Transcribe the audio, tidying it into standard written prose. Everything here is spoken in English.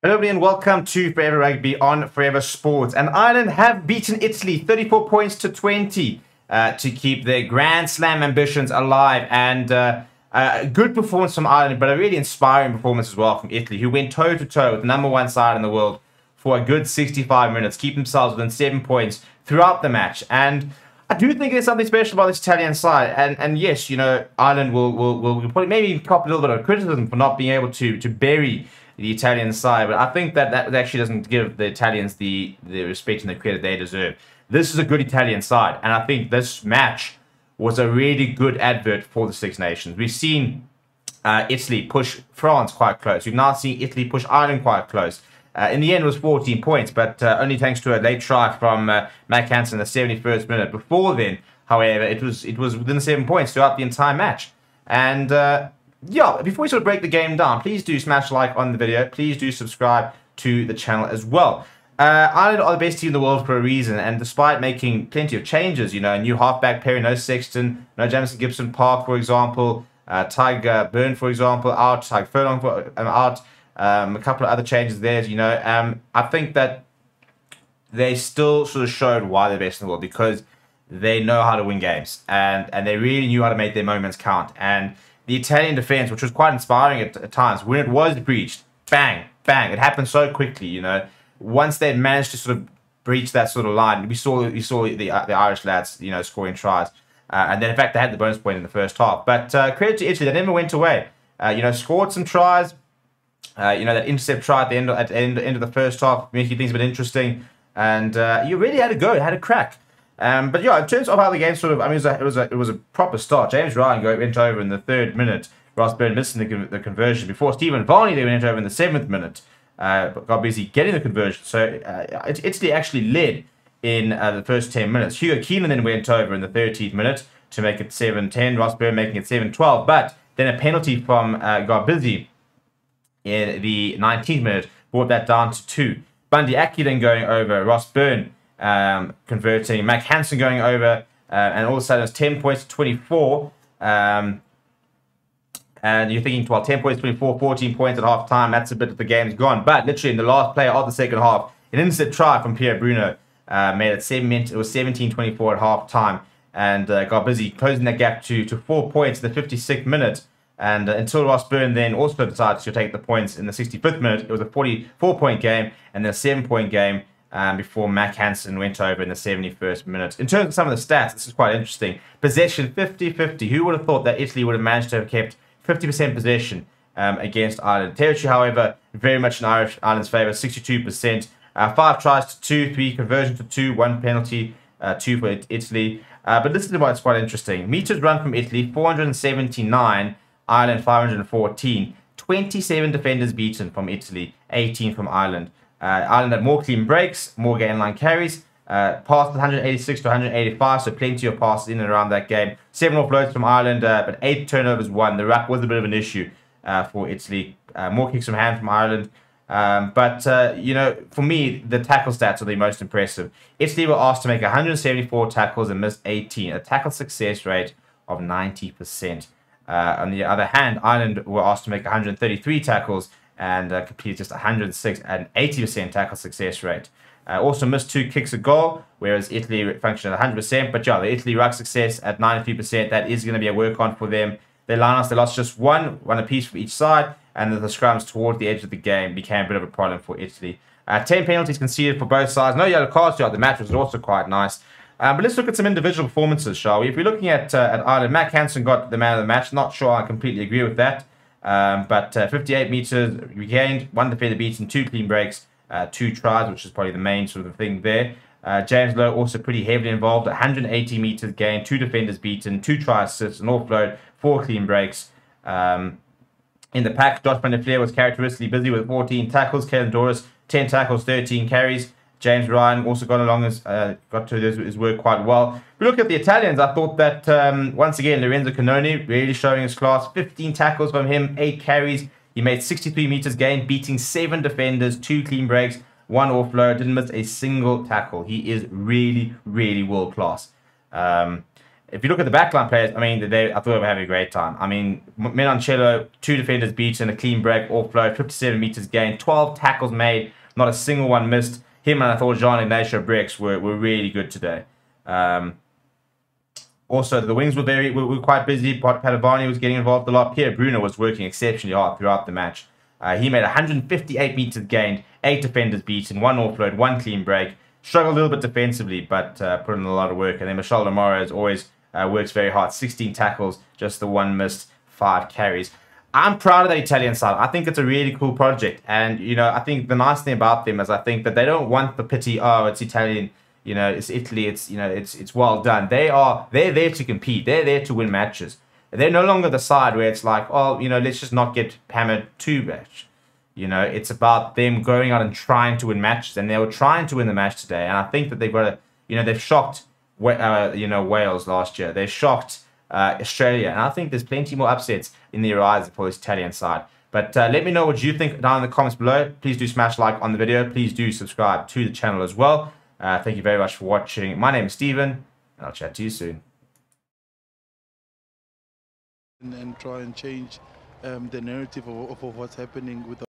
Hello everybody and welcome to Forever Rugby on Forever Sports. And Ireland have beaten Italy 34 points to 20 to keep their Grand Slam ambitions alive. And a good performance from Ireland, but a really inspiring performance as well from Italy, who went toe-to-toe with the #1 side in the world for a good 65 minutes, keep themselves within 7 points throughout the match. And I do think there's something special about this Italian side. And yes, you know, Ireland will probably maybe cop a little bit of criticism for not being able to bury the Italian side, but I think that actually doesn't give the Italians the respect and the credit they deserve. This is a good Italian side, and I think this match was a really good advert for the Six Nations. We've seen Italy push France quite close. We've now seen Italy push Ireland quite close. In the end, it was 14 points, but only thanks to a late try from Mac Hansen in the 71st minute. Before then, however, it was within 7 points throughout the entire match. And yeah, before we sort of break the game down, please do smash like on the video. Please do subscribe to the channel as well. Ireland are the best team in the world for a reason, and despite making plenty of changes, you know, a new halfback pairing, no Sexton, no Jamison Gibson Park, for example, Tyger Byrne, for example, out, Tyger Furlong out, a couple of other changes there, you know. I think that they still sort of showed why they're best in the world, because they know how to win games, and they really knew how to make their moments count. And the Italian defense, which was quite inspiring at times, when it was breached, bang, bang, it happened so quickly, you know. Once they managed to sort of breach that sort of line, we saw the Irish lads, you know, scoring tries. And then, in fact, they had the bonus point in the first half. But credit to Italy, they never went away. You know, scored some tries. You know, that intercept try at the end of the first half, making things a bit interesting. And you really had a go, had a crack. But yeah, in terms of how the game sort of, I mean, it was a proper start. James Ryan went over in the 3rd minute. Ross Byrne missing the conversion. Before Stephen Varney, they went over in the 7th minute. But got busy getting the conversion. So Italy actually led in the first 10 minutes. Hugo Keenan then went over in the 13th minute to make it 7-10. Ross Byrne making it 7-12. But then a penalty from Garbizi in the 19th minute brought that down to 2. Bundy Aki then going over. Ross Byrne converting, Mac Hansen going over, and all of a sudden it's 10 points to 24. And you're thinking, well, 10 points, 24, 14 points at half time. That's a bit of the game's gone. But literally in the last play of the second half, an intercept try from Pierre Bruno made it 17-24 at half time, and got busy closing that gap to 4 points in the 56th minute. And until Ross Byrne then also decided to take the points in the 65th minute, it was a 44-point game and then a 7-point game before Mac Hansen went over in the 71st minute. In terms of some of the stats, this is quite interesting. Possession 50-50. Who would have thought that Italy would have managed to have kept 50% possession against Ireland? Territory, however, very much in Ireland's favour, 62%. 5 tries to 2, 3 conversions to 2, 1 penalty, 2 for Italy. But this is what's quite interesting. Meters run from Italy, 479. Ireland 514, 27 defenders beaten from Italy, 18 from Ireland. Ireland had more clean breaks, more gain line carries, passed 186 to 185, so plenty of passes in and around that game. 7 offloads from Ireland, but 8 turnovers won. The ruck was a bit of an issue for Italy. More kicks from hand from Ireland. But you know, for me, the tackle stats are the most impressive. Italy were asked to make 174 tackles and missed 18, a tackle success rate of 90%. On the other hand, Ireland were asked to make 133 tackles and completed just 106 at an 80% tackle success rate. Also missed 2 kicks a goal, whereas Italy functioned at 100%. But yeah, the Italy ruck success at 93%, that is going to be a work on for them. Their lineouts, they lost just one apiece for each side, and the scrums towards the edge of the game became a bit of a problem for Italy. 10 penalties conceded for both sides. No yellow cards throughout the match, which was also quite nice. But let's look at some individual performances, shall we? If we're looking at Ireland, Mac Hansen got the man of the match. Not sure I completely agree with that. But 58 metres regained, 1 defender beaten, 2 clean breaks, 2 tries, which is probably the main sort of thing there. James Lowe also pretty heavily involved, 180 metres gained, 2 defenders beaten, 2 tries, assists, an offload, 4 clean breaks. In the pack, Josh Van der Fleer was characteristically busy with 14 tackles. Kellen Doris, 10 tackles, 13 carries. James Ryan also got to his work quite well. If we look at the Italians, I thought that, once again, Lorenzo Cannoni really showing his class. 15 tackles from him, 8 carries. He made 63 metres gained, beating 7 defenders, 2 clean breaks, 1 offload, didn't miss a single tackle. He is really, really world class. if you look at the backline players, I mean, I thought they were having a great time. I mean, Menoncello, 2 defenders beaten, a clean break, offload, 57 meters gained, 12 tackles made, not a single one missed. Him and I thought Jean Ignacio Brix were really good today. Also, the wings were quite busy. Padovani was getting involved a lot. Pierre Bruno was working exceptionally hard throughout the match. He made 158 meters gained, 8 defenders beaten, 1 offload, 1 clean break. Struggled a little bit defensively, but put in a lot of work. And then Michel Lamora, as always, works very hard. 16 tackles, just the 1 missed, 5 carries. I'm proud of the Italian side. I think it's a really cool project. And, you know, I think the nice thing about them is I think that they don't want the pity, oh, it's Italian, you know, it's Italy, it's, you know, it's well done. They're there to compete. They're there to win matches. They're no longer the side where it's like, oh, you know, let's just not get hammered too much. You know, it's about them going out and trying to win matches. And they were trying to win the match today. And I think that they've got a, you know, they've shocked, you know, Wales last year. They shocked Australia. And I think there's plenty more upsets in the horizon for this Italian side. But let me know what you think down in the comments below. Please do smash like on the video. Please do subscribe to the channel as well. Thank you very much for watching. My name is Steven, and I'll chat to you soon. And try and change the narrative of what's happening with